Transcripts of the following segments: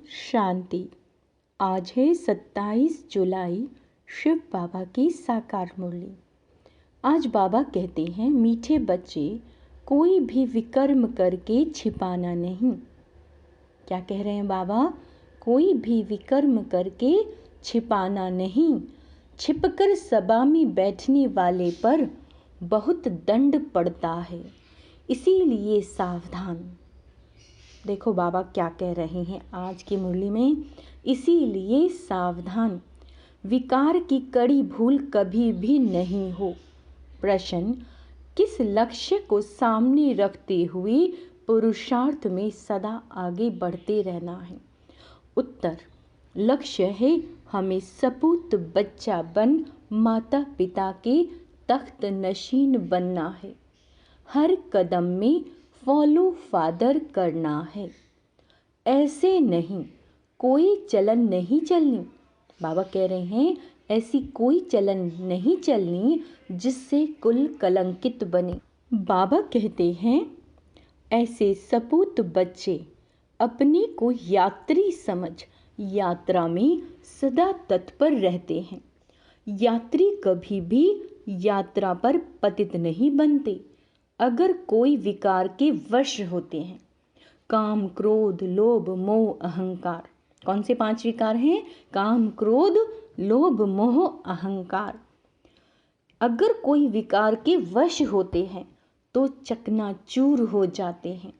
शांति। आज है 27 जुलाई, शिव बाबा की साकार मुरली। आज बाबा कहते हैं, मीठे बच्चे, कोई भी विकर्म करके छिपाना नहीं। क्या कह रहे हैं बाबा? कोई भी विकर्म करके छिपाना नहीं। छिपकर सभा में बैठने वाले पर बहुत दंड पड़ता है, इसीलिए सावधान। देखो बाबा क्या कह रहे हैं आज की मुरली में, इसीलिए सावधान। विकार की कड़ी भूल कभी भी नहीं हो। प्रश्न: किस लक्ष्य को सामने रखते हुए पुरुषार्थ में सदा आगे बढ़ते रहना है? उत्तर: लक्ष्य है हमें सपूत बच्चा बन माता पिता के तख्त नशीन बनना है। हर कदम में फॉलो फादर करना है। ऐसे नहीं कोई चलन नहीं चलनी। बाबा कह रहे हैं, ऐसी कोई चलन नहीं चलनी जिससे कुल कलंकित बने। बाबा कहते हैं, ऐसे सपूत बच्चे अपने को यात्री समझ यात्रा में सदा तत्पर रहते हैं। यात्री कभी भी यात्रा पर पतित नहीं बनते। अगर कोई विकार के वश होते हैं, काम, क्रोध, लोभ, मोह, अहंकार, कौन से 5 विकार हैं? काम, क्रोध, लोभ, मोह, अहंकार। अगर कोई विकार के वश होते हैं तो चकनाचूर हो जाते हैं,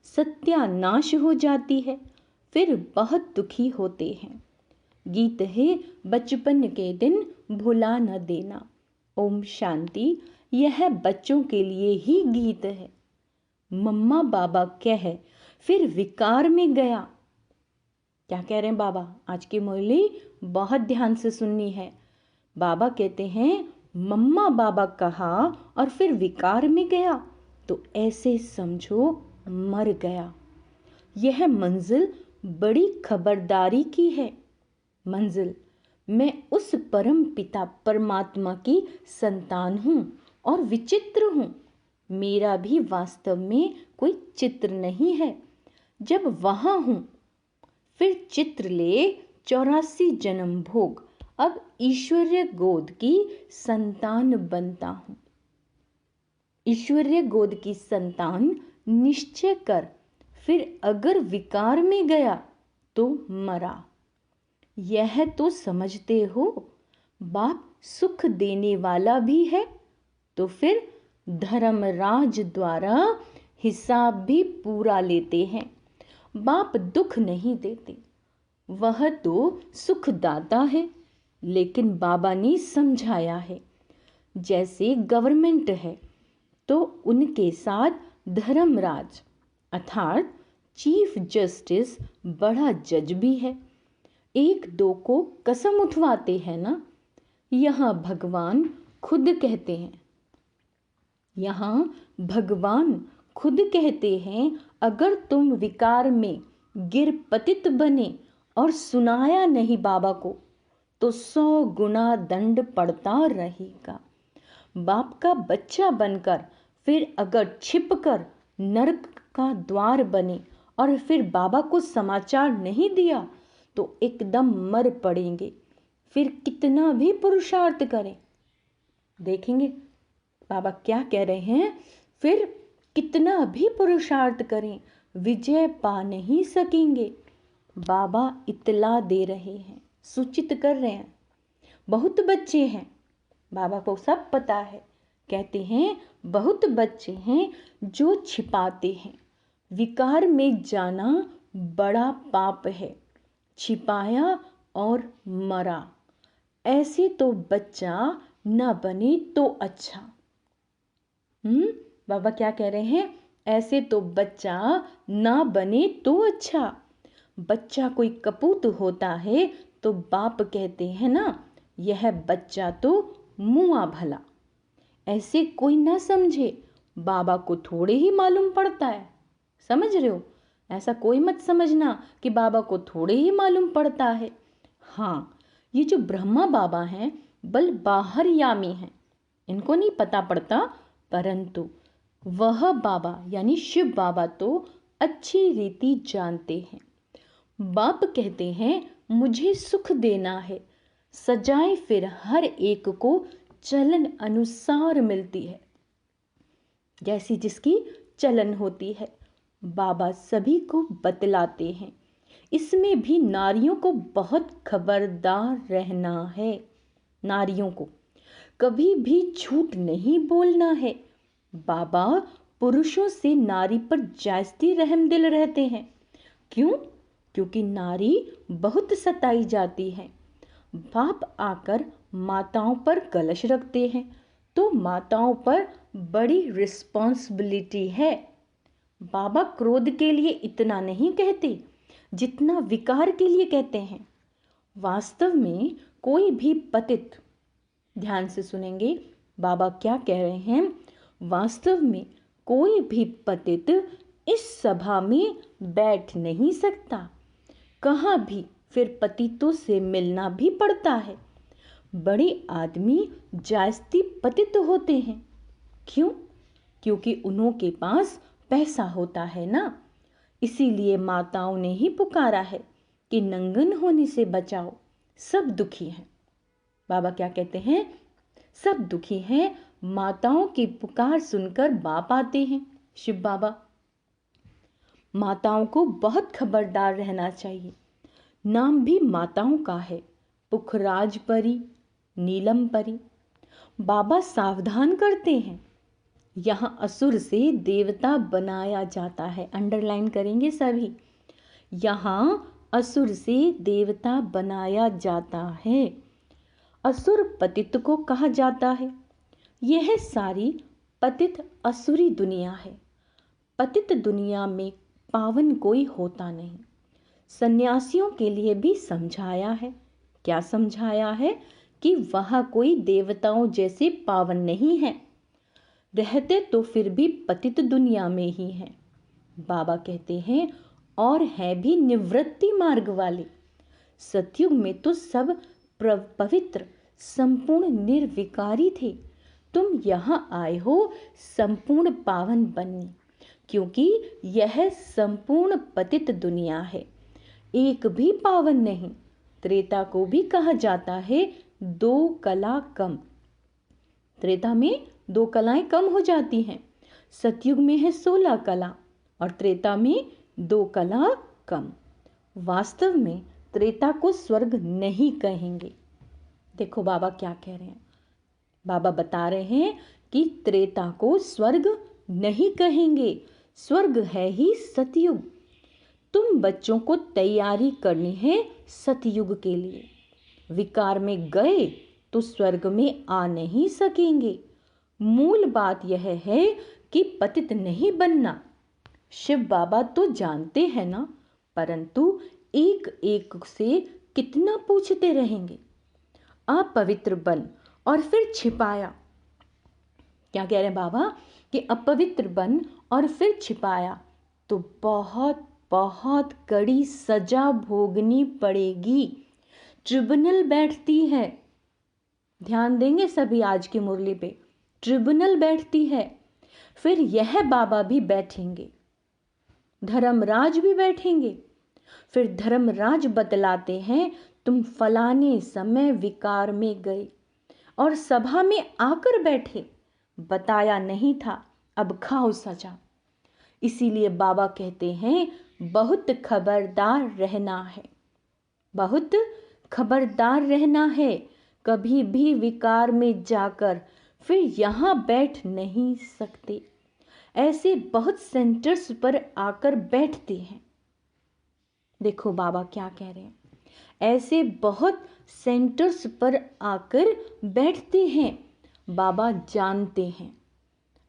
सत्यानाश हो जाती है, फिर बहुत दुखी होते हैं। गीत है, बचपन के दिन भुला न देना। ओम शांति। यह बच्चों के लिए ही गीत है। मम्मा बाबा कह फिर विकार में गया। क्या कह रहे हैं बाबा? आज की मुरली बहुत ध्यान से सुननी है। बाबा कहते हैं, मम्मा बाबा कहा और फिर विकार में गया तो ऐसे समझो मर गया। यह मंजिल बड़ी खबरदारी की है। मंजिल: मैं उस परम पिता परमात्मा की संतान हूँ और विचित्र हूँ। मेरा भी वास्तव में कोई चित्र नहीं है। जब वहाँ हूँ फिर चित्र ले 84 जन्म भोग, अब ईश्वरीय गोद की संतान बनता हूँ। ईश्वरीय गोद की संतान निश्चय कर, फिर अगर विकार में गया तो मरा। यह तो समझते हो, बाप सुख देने वाला भी है, तो फिर धर्मराज द्वारा हिसाब भी पूरा लेते हैं। बाप दुख नहीं देते, वह तो सुखदाता है। लेकिन बाबा ने समझाया है, जैसे गवर्नमेंट है तो उनके साथ धर्मराज अर्थात चीफ जस्टिस बड़ा जज भी है। 1-2 को कसम उठवाते हैं ना। यहाँ भगवान खुद कहते हैं, अगर तुम विकार में गिर पतित बने और सुनाया नहीं बाबा को तो 100 गुना दंड पड़ता रहेगा। बाप का बच्चा बनकर फिर अगर छिपकर नरक का द्वार बने और फिर बाबा को समाचार नहीं दिया तो एकदम मर पड़ेंगे। फिर कितना भी पुरुषार्थ करें, देखेंगे बाबा क्या कह रहे हैं, फिर कितना भी पुरुषार्थ करें विजय पा नहीं सकेंगे। बाबा इतला दे रहे हैं, सूचित कर रहे हैं। बहुत बच्चे हैं, बाबा को सब पता है। कहते हैं, बहुत बच्चे हैं जो छिपाते हैं। विकार में जाना बड़ा पाप है। छिपाया और मरा, ऐसे तो बच्चा न बने तो अच्छा। बाबा क्या कह रहे हैं? ऐसे तो बच्चा न बने तो अच्छा। बच्चा कोई कपूत होता है तो बाप कहते हैं ना, यह बच्चा तो मुआ भला। ऐसे कोई ना समझे, बाबा को थोड़े ही मालूम पड़ता है। समझ रहे हो? ऐसा कोई मत समझना कि बाबा को थोड़े ही मालूम पड़ता है। हाँ, ये जो ब्रह्मा बाबा हैं बल बाहर यामी हैं, इनको नहीं पता पड़ता, परंतु वह बाबा यानी शिव बाबा तो अच्छी रीति जानते हैं। बाप कहते हैं मुझे सुख देना है, सजाए फिर हर एक को चलन अनुसार मिलती है। जैसी जिसकी चलन होती है, बाबा सभी को बतलाते हैं। इसमें भी नारियों को बहुत खबरदार रहना है। नारियों को कभी भी झूठ नहीं बोलना है। बाबा पुरुषों से नारी पर जास्ती रहमदिल रहते हैं। क्यों? क्योंकि नारी बहुत सताई जाती है। बाप आकर माताओं पर कलश रखते हैं तो माताओं पर बड़ी रिस्पॉन्सिबिलिटी है। बाबा क्रोध के लिए इतना नहीं कहते जितना विकार के लिए कहते हैं। वास्तव में कोई भी पतित, ध्यान से सुनेंगे बाबा क्या कह रहे हैं, वास्तव में कोई भी पतित इस सभा में बैठ नहीं सकता। कहाँ भी फिर पतितों से मिलना भी पड़ता है। बड़े आदमी जास्ती पतित होते हैं। क्यों? क्योंकि उन्हों के पास पैसा होता है ना। इसीलिए माताओं ने ही पुकारा है कि नंगन होने से बचाओ, सब दुखी हैं। बाबा क्या कहते हैं? सब दुखी हैं। माताओं की पुकार सुनकर बाप आते हैं, शिव बाबा। माताओं को बहुत खबरदार रहना चाहिए। नाम भी माताओं का है, पुखराज परी, नीलम परी। बाबा सावधान करते हैं, यहाँ असुर से देवता बनाया जाता है। अंडरलाइन करेंगे सभी, यहाँ असुर से देवता बनाया जाता है। असुर पतित को कहा जाता है। यह सारी पतित असुरी दुनिया है। पतित दुनिया में पावन कोई होता नहीं। सन्यासियों के लिए भी समझाया है। क्या समझाया है? कि वहाँ कोई देवताओं जैसे पावन नहीं है। रहते तो फिर भी पतित दुनिया में ही हैं। बाबा कहते हैं और हैं भी निवृत्ति मार्ग वाले। सतयुग में तो सब पवित्र संपूर्ण निर्विकारी थे। तुम यहाँ आए हो संपूर्ण पावन बनने, क्योंकि यह संपूर्ण पतित दुनिया है, एक भी पावन नहीं। त्रेता को भी कहा जाता है 2 कला कम। त्रेता में 2 कलाएं कम हो जाती हैं। सतयुग में है 16 कला और त्रेता में 2 कला कम। वास्तव में त्रेता को स्वर्ग नहीं कहेंगे। देखो बाबा क्या कह रहे हैं। बाबा बता रहे हैं कि त्रेता को स्वर्ग नहीं कहेंगे, स्वर्ग है ही सतयुग। तुम बच्चों को तैयारी करनी है सतयुग के लिए। विकार में गए तो स्वर्ग में आ नहीं सकेंगे। मूल बात यह है कि पतित नहीं बनना। शिव बाबा तो जानते हैं ना, परंतु एक एक से कितना पूछते रहेंगे। अपवित्र बन और फिर छिपाया। क्या कह रहे हैं बाबा? कि अपवित्र बन और फिर छिपाया तो बहुत बहुत कड़ी सजा भोगनी पड़ेगी। ट्रिब्यूनल बैठती है। ध्यान देंगे सभी आज की मुरली पे। ट्रिब्यूनल बैठती है। फिर यह बाबा भी बैठेंगे, धर्मराज भी बैठेंगे। फिर धर्मराज बतलाते हैं तुम फलाने समय विकार में गए और सभा में आकर बैठे, बताया नहीं था, अब खाओ सजा। इसीलिए बाबा कहते हैं बहुत खबरदार रहना है, बहुत खबरदार रहना है। कभी भी विकार में जाकर फिर यहाँ बैठ नहीं सकते। ऐसे बहुत सेंटर्स पर आकर बैठते हैं। देखो बाबा क्या कह रहे हैं, ऐसे बहुत सेंटर्स पर आकर बैठते हैं। बाबा जानते हैं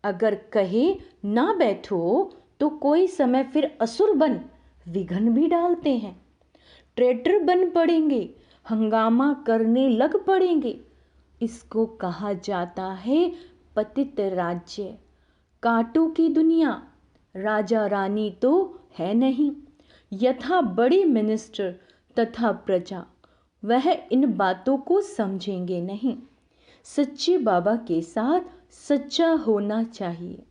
अगर कहे ना बैठो तो कोई समय फिर असुर बन विघ्न भी डालते हैं। ट्रेटर बन पड़ेंगे, हंगामा करने लग पड़ेंगे। इसको कहा जाता है पतित राज्य, कांटों की दुनिया। राजा रानी तो है नहीं, यथा बड़े मिनिस्टर तथा प्रजा, वह इन बातों को समझेंगे नहीं। सच्चे बाबा के साथ सच्चा होना चाहिए।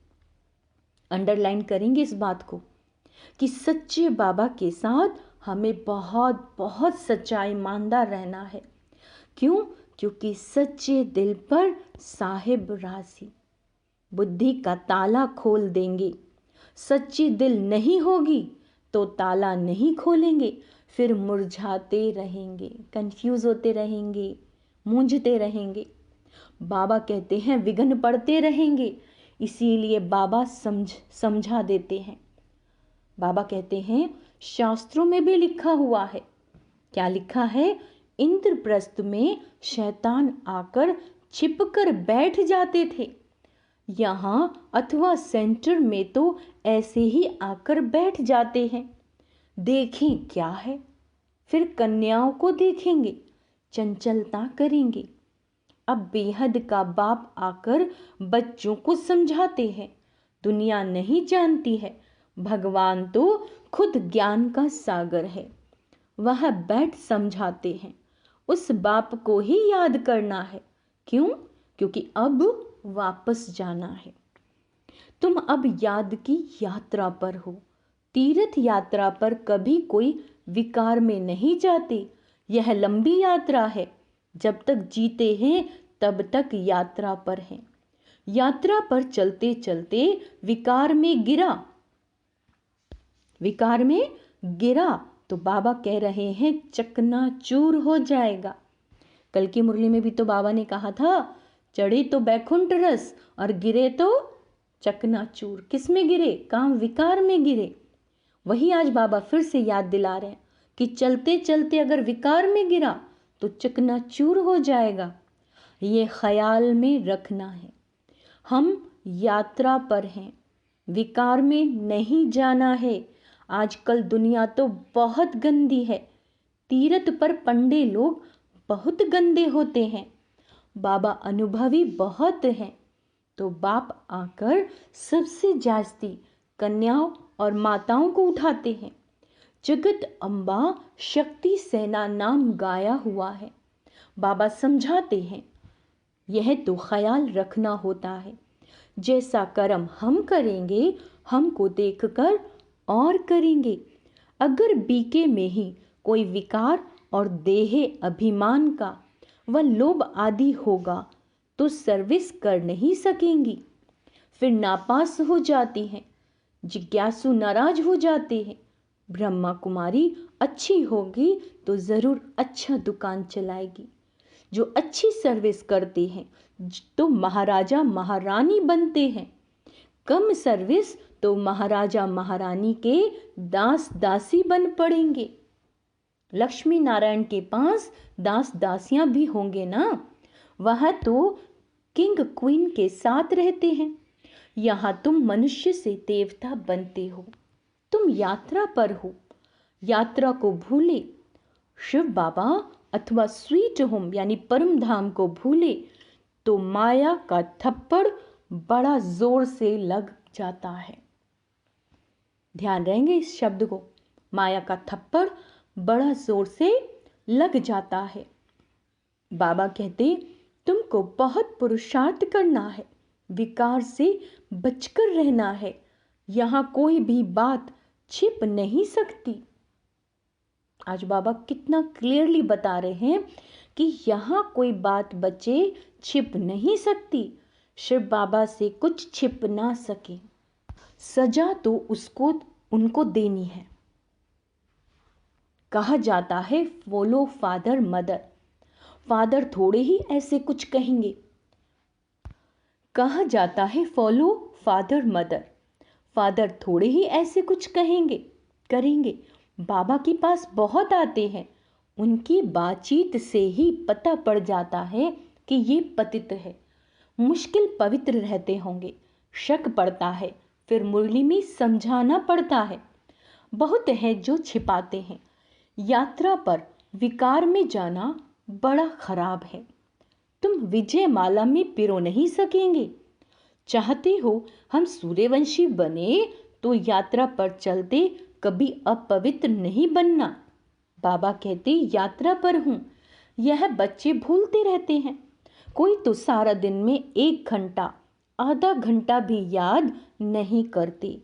अंडरलाइन करेंगे इस बात को कि सच्चे बाबा के साथ हमें बहुत बहुत सच्चा ईमानदार रहना है। क्यों? क्योंकि सच्चे दिल पर साहिब राजी बुद्धि का ताला खोल देंगे। सच्ची दिल नहीं होगी तो ताला नहीं खोलेंगे, फिर मुरझाते रहेंगे, कंफ्यूज होते रहेंगे, मूंझते रहेंगे। बाबा कहते हैं विघ्न पड़ते रहेंगे, इसीलिए बाबा समझा देते हैं। बाबा कहते हैं शास्त्रों में भी लिखा हुआ है। क्या लिखा है? इंद्रप्रस्थ में शैतान आकर छिपकर बैठ जाते थे। यहाँ अथवा सेंटर में तो ऐसे ही आकर बैठ जाते हैं। देखें क्या है? फिर कन्याओं को देखेंगे, चंचलता करेंगे। अब बेहद का बाप आकर बच्चों को समझाते हैं, दुनिया नहीं जानती है, भगवान तो खुद ज्ञान का सागर है। वह बैठ समझाते हैं। उस बाप को ही याद करना है। क्यों? क्योंकि अब वापस जाना है। तुम अब याद की यात्रा पर हो। तीर्थ यात्रा पर कभी कोई विकार में नहीं जाते। यह लंबी यात्रा है। जब तक जीते हैं तब तक यात्रा पर हैं। यात्रा पर चलते चलते विकार में गिरा तो बाबा कह रहे हैं चकनाचूर हो जाएगा। कल की मुरली में भी तो बाबा ने कहा था चढ़े तो बैकुंठ रस और गिरे तो चकनाचूर। किस में गिरे? काम विकार में गिरे। वही आज बाबा फिर से याद दिला रहे हैं कि चलते चलते अगर विकार में गिरा तो चकनाचूर हो जाएगा। ये ख्याल में रखना है। हम यात्रा पर हैं, विकार में नहीं जाना है। आजकल दुनिया तो बहुत गंदी है। तीर्थ पर पंडे लोग बहुत गंदे होते हैं। बाबा अनुभवी बहुत हैं, तो बाप आकर सबसे जास्ती कन्याओं और माताओं को उठाते हैं। जगत अम्बा शक्ति सेना नाम गाया हुआ है। बाबा समझाते हैं यह तो ख्याल रखना होता है। जैसा कर्म हम करेंगे हमको देखकर और करेंगे। अगर बीके में ही कोई विकार और देह अभिमान का व लोभ आदि होगा तो सर्विस कर नहीं सकेंगी। फिर नापास हो जाती हैं, जिज्ञासु नाराज हो जाते हैं। ब्रह्मा कुमारी अच्छी होगी तो ज़रूर अच्छा दुकान चलाएगी। जो अच्छी सर्विस करते हैं तो महाराजा महारानी बनते हैं। कम सर्विस तो महाराजा महारानी के दास दासी बन पड़ेंगे। लक्ष्मी नारायण के पास दास दासियां भी होंगे ना। वह तो किंग क्वीन के साथ रहते हैं। यहाँ तुम मनुष्य से देवता बनते हो। तुम यात्रा पर हो। यात्रा को भूले, शिव बाबा अथवा स्वीट होम यानी परम धाम को भूले तो माया का थप्पड़ बड़ा जोर से लग जाता है। ध्यान रहेंगे इस शब्द को, माया का थप्पड़ बड़ा जोर से लग जाता है। बाबा कहते तुमको बहुत पुरुषार्थ करना है, विकार से बचकर रहना है। यहाँ कोई भी बात छिप नहीं सकती। आज बाबा कितना क्लियरली बता रहे हैं कि यहाँ कोई बात बचे छिप नहीं सकती। शिव बाबा से कुछ छिप ना सके। सजा तो उनको देनी है। कहा जाता है फॉलो फादर मदर। फादर थोड़े ही ऐसे कुछ कहेंगे। कहा जाता है फॉलो फादर मदर। फादर थोड़े ही ऐसे कुछ करेंगे। बाबा के पास बहुत आते हैं। उनकी बातचीत से ही पता पड़ जाता है कि ये पतित है। मुश्किल पवित्र रहते होंगे। शक पड़ता है, फिर मुरली में समझाना पड़ता है। बहुत है जो छिपाते हैं। यात्रा पर विकार में जाना बड़ा खराब है। तुम विजय माला में पिरो नहीं सकेंगे। चाहते हो हम सूर्यवंशी बने तो यात्रा पर चलते कभी अपवित्र नहीं बनना। बाबा कहते यात्रा पर हूँ। यह बच्चे भूलते रहते हैं। कोई तो सारा दिन में 1 घंटा आधा घंटा भी याद नहीं करते।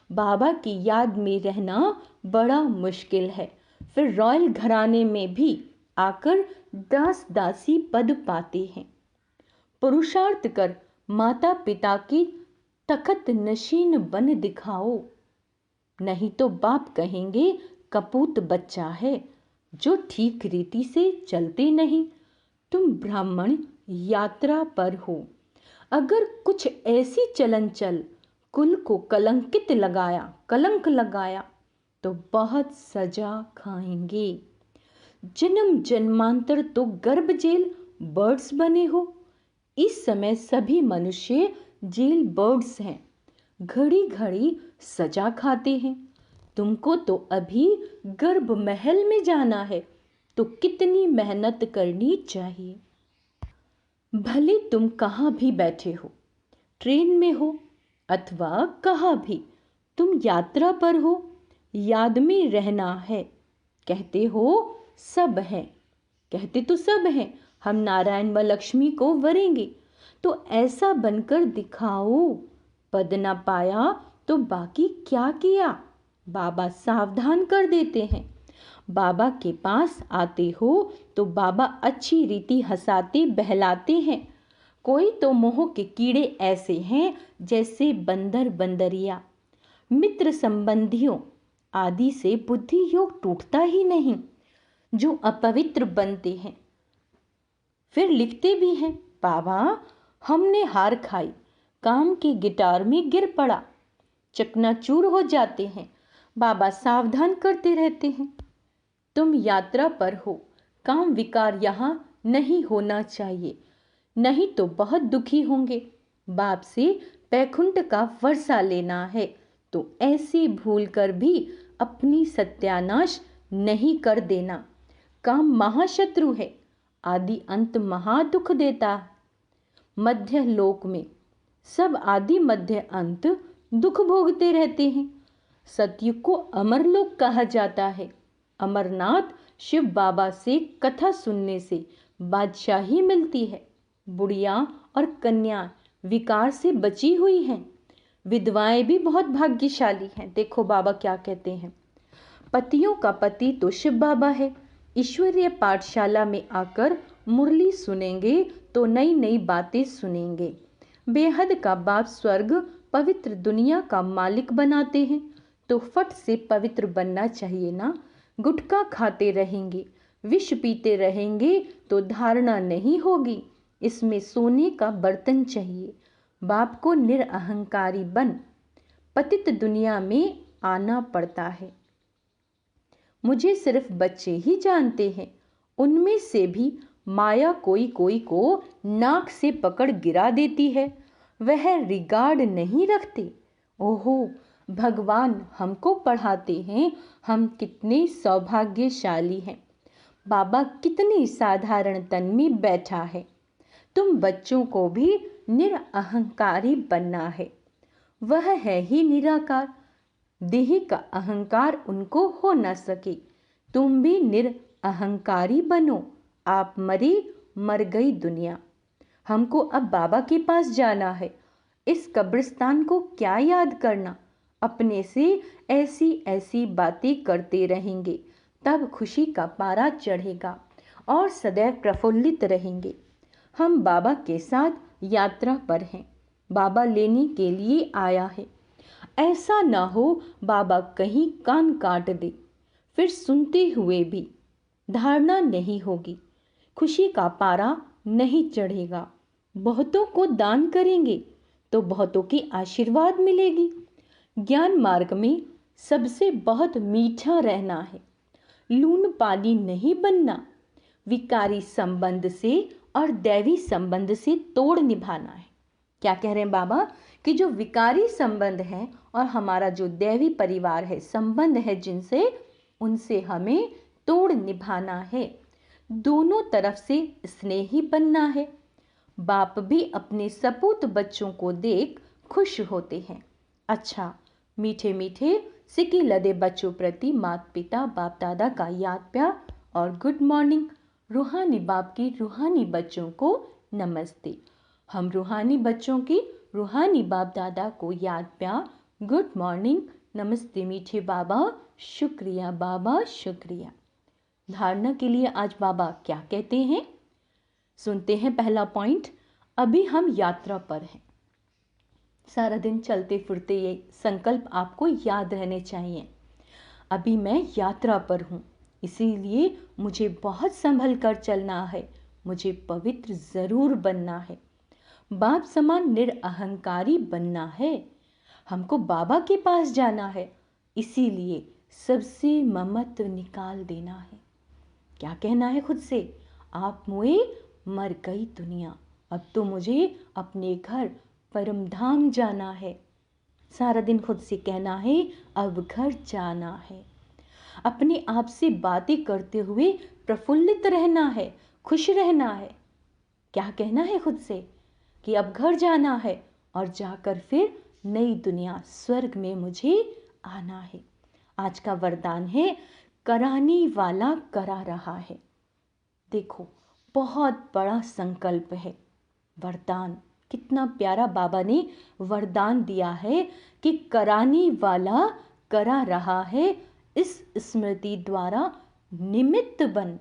बाबा की याद में रहना बड़ा मुश्किल है। फिर रॉयल घराने में भी आकर दास दासी पद पाते हैं। पुरुषार्थ कर माता पिता की तखत नशीन बन दिखाओ, नहीं तो बाप कहेंगे कपूत बच्चा है जो ठीक रीति से चलते नहीं। तुम ब्राह्मण यात्रा पर हो, अगर कुछ ऐसी चलन चल कुल को कलंक लगाया तो बहुत सजा खाएंगे। जन्म जन्मांतर तो गर्भ जेल बर्ड्स बने हो। इस समय सभी मनुष्य जेल बर्ड्स हैं, घड़ी घड़ी सजा खाते हैं। तुमको तो अभी गर्भ महल में जाना है, तो कितनी मेहनत करनी चाहिए। भले तुम कहाँ भी बैठे हो, ट्रेन में हो अथवा कहाँ भी, तुम यात्रा पर हो, याद में रहना है। कहते हो सब है, कहते तो सब हैं, हम नारायण व लक्ष्मी को वरेंगे, तो ऐसा बनकर दिखाओ। पद न पाया तो बाकी क्या किया, बाबा सावधान कर देते हैं। बाबा के पास आते हो तो बाबा अच्छी रीति हंसाते बहलाते हैं। कोई तो मोह के कीड़े ऐसे हैं जैसे बंदर बंदरिया। मित्र संबंधियों आदि से बुद्धि योग टूटता ही नहीं, जो अपवित्र बनते हैं। फिर लिखते भी हैं, बाबा हमने हार खाई, काम के गिटार में गिर पड़ा, चकनाचूर हो जाते हैं। बाबा सावधान करते रहते हैं। तुम यात्रा पर हो, काम विकार यहाँ नहीं होना चाहिए, नहीं तो बहुत दुखी होंगे। बाप से बैकुंठ का वर्षा लेना है, तो ऐसी भूल कर भी अपनी सत्यानाश नहीं कर देना। काम महाशत्रु है, आदि अंत महादुख देता है। मध्य लोक में सब आदि मध्य अंत दुख भोगते रहते हैं। सतयुग को अमरलोक कहा जाता है। अमरनाथ शिव बाबा से कथा सुनने से बादशाही मिलती है। बुढ़िया और कन्या विकार से बची हुई हैं। विधवाएं भी बहुत भाग्यशाली हैं। देखो बाबा क्या कहते हैं, पतियों का पति तो शिव बाबा है। ईश्वरीय पाठशाला में आकर मुरली सुनेंगे तो नई नई बातें सुनेंगे। बेहद का बाप स्वर्ग पवित्र दुनिया का मालिक बनाते हैं, तो फट से पवित्र बनना चाहिए ना। गुटखा खाते रहेंगे, विष पीते रहेंगे तो धारणा नहीं होगी। इसमें सोने का बर्तन चाहिए। बाप को निरअहंकारी बन पतित दुनिया में आना पड़ता है। मुझे सिर्फ बच्चे ही जानते हैं, उनमें से भी माया कोई कोई को नाक से पकड़ गिरा देती है। वह रिगार्ड नहीं रखते। ओहो, भगवान हमको पढ़ाते हैं, हम कितने सौभाग्यशाली हैं। बाबा कितने साधारण तन में बैठा है। तुम बच्चों को भी निरअहंकारी बनना है। वह है ही निराकार, देह का अहंकार उनको हो न सके। तुम भी निरअहंकारी बनो। आप मरे, मर गई दुनिया। हमको अब बाबा के पास जाना है। इस कब्रिस्तान को क्या याद करना। अपने से ऐसी ऐसी बातें करते रहेंगे, तब खुशी का पारा चढ़ेगा और सदैव प्रफुल्लित रहेंगे। हम बाबा के साथ यात्रा पर हैं। बाबा लेने के लिए आया है। ऐसा ना हो बाबा कहीं कान काट दे, फिर सुनते हुए भी धारणा नहीं होगी, खुशी का पारा नहीं चढ़ेगा। बहुतों को दान करेंगे तो बहुतों की आशीर्वाद मिलेगी। ज्ञान मार्ग में सबसे बहुत मीठा रहना है, लून पानी नहीं बनना। विकारी संबंध से और दैवी संबंध से तोड़ निभाना है। क्या कह रहे हैं बाबा कि जो विकारी संबंध है और हमारा जो दैवी परिवार है, संबंध है जिनसे, उनसे हमें तोड़ निभाना है। दोनों तरफ से स्नेही बनना है। बाप भी अपने सपूत बच्चों को देख खुश होते हैं। अच्छा, मीठे मीठे सिक्की लदे बच्चों प्रति माता पिता बाप दादा का याद प्यार और गुड मॉर्निंग। रूहानी बाप की रूहानी बच्चों को नमस्ते। हम रूहानी बच्चों की रूहानी बाप दादा को याद प्यार, गुड मॉर्निंग, नमस्ते मीठे बाबा, शुक्रिया बाबा, शुक्रिया। धारणा के लिए आज बाबा क्या कहते हैं, सुनते हैं। पहला पॉइंट, अभी हम यात्रा पर हैं। सारा दिन चलते फिरते ये संकल्प आपको याद रहने चाहिए। अभी मैं यात्रा पर हूँ, इसीलिए मुझे बहुत संभल कर चलना है, मुझे पवित्र जरूर बनना है, बाप समान निरअहंकारी बनना है, हमको बाबा के पास जाना है, इसीलिए सबसे ममत्व निकाल देना है। क्या कहना है खुद से, आप मुए मर गई दुनिया, अब तो मुझे अपने घर परम धाम जाना है। सारा दिन खुद से कहना है, अब घर जाना है। अपने आप से बातें करते हुए प्रफुल्लित रहना है, खुश रहना है। क्या कहना है खुद से कि अब घर जाना है और जाकर फिर नई दुनिया स्वर्ग में मुझे आना है। आज का वरदान है, कराने वाला करा रहा है। देखो, बहुत बड़ा संकल्प है। वरदान कितना प्यारा बाबा ने वरदान दिया है कि कराने वाला करा रहा है। इस स्मृति द्वारा निमित्त बन,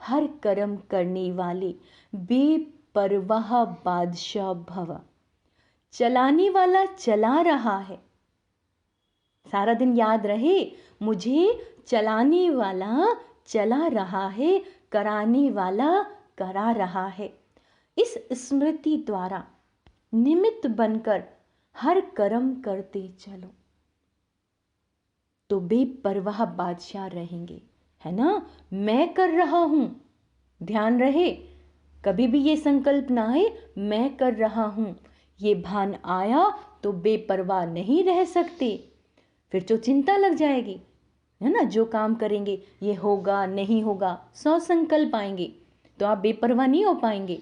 हर कर्म करने वाले बेपरवाह बादशाह भव। चलाने वाला चला रहा है। सारा दिन याद रहे, मुझे चलाने वाला चला रहा है, कराने वाला करा रहा है। इस स्मृति द्वारा निमित्त बनकर हर कर्म करते चलो तो बेपरवाह बादशाह रहेंगे, है ना। मैं कर रहा हूं, ध्यान रहे, कभी भी ये संकल्प ना आए मैं कर रहा हूं। ये भान आया तो बेपरवाह नहीं रह सकते, फिर तो चिंता लग जाएगी, है ना। जो काम करेंगे ये होगा नहीं होगा, 100 संकल्प आएंगे तो आप बेपरवाह नहीं हो पाएंगे,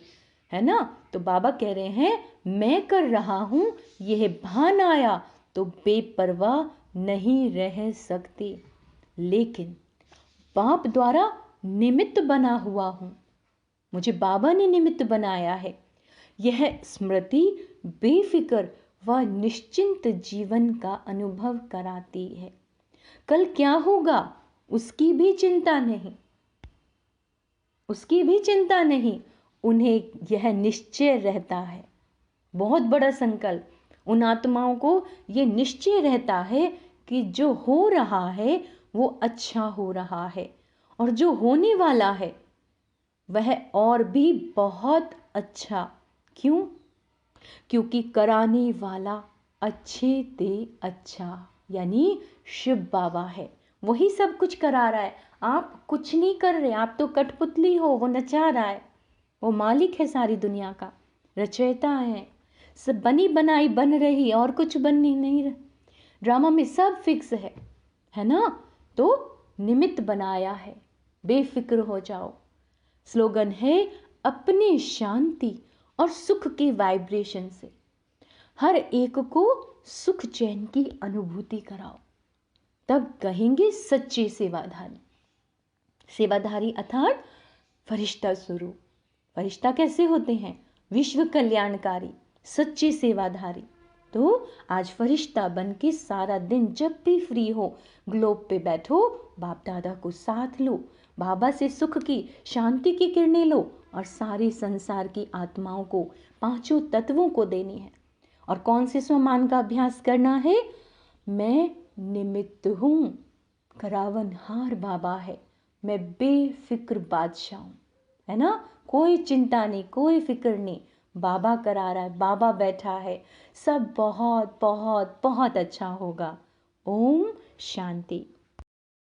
है ना। तो बाबा कह रहे हैं, मैं कर रहा हूं, यह भान आया तो बेपरवाह नहीं रह सकते। लेकिन बाप द्वारा निमित्त बना हुआ हूं, मुझे बाबा ने निमित्त बनाया है। यह स्मृति बेफिक्र व निश्चिंत जीवन का अनुभव कराती है। कल क्या होगा उसकी भी चिंता नहीं, उसकी भी चिंता नहीं, उन्हें यह निश्चय रहता है। बहुत बड़ा संकल्प, उन आत्माओं को यह निश्चय रहता है कि जो हो रहा है वो अच्छा हो रहा है, और जो होने वाला है वह और भी बहुत अच्छा। क्यों? क्योंकि कराने वाला अच्छे ते अच्छा, यानी शिव बाबा है, वही सब कुछ करा रहा है। आप कुछ नहीं कर रहे, आप तो कठपुतली हो, वो नचा रहा है। वो मालिक है सारी दुनिया का, रचयिता है। सब बनी बनाई बन रही, और कुछ बननी नहीं रहा। ड्रामा में सब फिक्स है ना। तो निमित्त बनाया है, बेफिक्र हो जाओ। स्लोगन है, अपने शांति और सुख के वाइब्रेशन से हर एक को सुख चैन की अनुभूति कराओ, तब कहेंगे सच्चे सेवाधारी। सेवाधारी अर्थात फरिश्ता स्वरूप। फरिश्ता कैसे होते हैं? विश्व कल्याणकारी, सच्चे सेवाधारी। तो आज फरिश्ता बन के सारा दिन जब भी फ्री हो ग्लोब पे बैठो, बाप दादा को साथ लो, बाबा से सुख की शांति की किरणें लो, और सारे संसार की आत्माओं को, पांचों तत्वों को देनी है। और कौन से स्वमान का अभ्यास करना है? मैं निमित्त हूँ, करावनहार बाबा है, मैं बेफिक्र बादशाह हूँ, है ना। कोई चिंता नहीं, कोई फिक्र नहीं, बाबा करा रहा है, बाबा बैठा है, सब बहुत बहुत बहुत अच्छा होगा। ओम शांति।